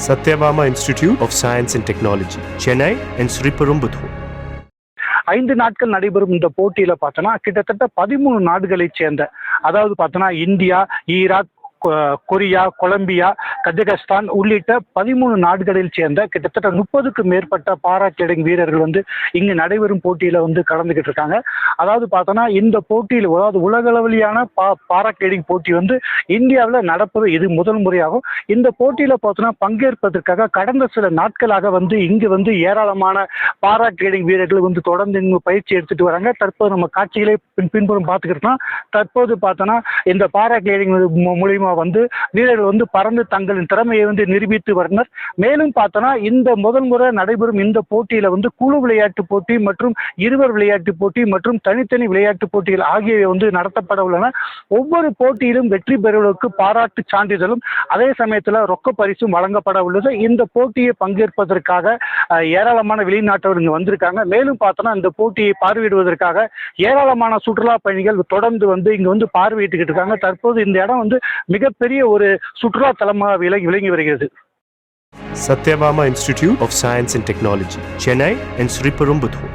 Satyabama Institute of Science and Technology, Chennai and Sriperumbudur. 5 நாட்கள் நடைபெறும் இந்த போட்டியில பார்த்தோன்னா கிட்டத்தட்ட 13 நாடுகளைச் சேர்ந்த, அதாவது பார்த்தோன்னா India, Iraq, Korea, Colombia, Kazakhstan உள்ளிட்ட 13 நாடுகளில் சேர்ந்த கிட்டத்தட்ட 30க்கும் மேற்பட்ட பாரா கிளைடிங் வீரர்கள் இங்கு நடைபெறும் போட்டியில கலந்துகிட்டு இருக்காங்க. அதாவது பார்த்தோன்னா இந்த போட்டியில், அதாவது உலகளவிலான பாரா கிளைடிங் போட்டி இந்தியாவில் நடப்பது இது முதல் முறையாகும். இந்த போட்டியில பார்த்தோன்னா பங்கேற்பதற்காக கடந்த சில நாட்களாக இங்கு ஏராளமான பாரா கிளைடிங் வீரர்கள் தொடர்ந்து இங்கு பயிற்சி எடுத்துட்டு வராங்க. தற்போது நம்ம காட்சிகளை பின்புறம் பார்த்துக்கிட்டோம். தற்போது பார்த்தோன்னா இந்த பாரா கிளைடிங் மூலியமா வீரர்கள் பறந்து தங்களின் திறமையை நிரூபித்து வருகின்றனர். மேலும் பார்த்தோன்னா இந்த முதல் முறை நடைபெறும் இந்த போட்டியில குழு விளையாட்டு போட்டி மற்றும் இருவர் விளையாட்டு போட்டி மற்றும் தனித்தனி விளையாட்டு போட்டிகள் ஆகியவை நடத்தப்பட உள்ளன. ஒவ்வொரு போட்டியிலும் வெற்றி பெறுவதற்கு பாராட்டு சான்றிதழும் அதே சமயத்தில் ரொக்க பரிசும் வழங்கப்பட உள்ளது. இந்த போட்டியை பங்கேற்பதற்காக ஏராளமான வெளிநாட்டவர் இங்கு வந்திருக்காங்க. மேலும் பார்த்தோன்னா இந்த போட்டியை பார்வையிடுவதற்காக ஏராளமான சுற்றுலா பயணிகள் தொடர்ந்து இங்கு பார்வையிட்டுக்கிட்டு இருக்காங்க. தற்போது இந்த இடம் மிகப்பெரிய ஒரு சுற்றுலா தலமாக விளங்கி வருகிறது. Satyabama Institute of Science and Technology, Chennai and Sriperumbudur.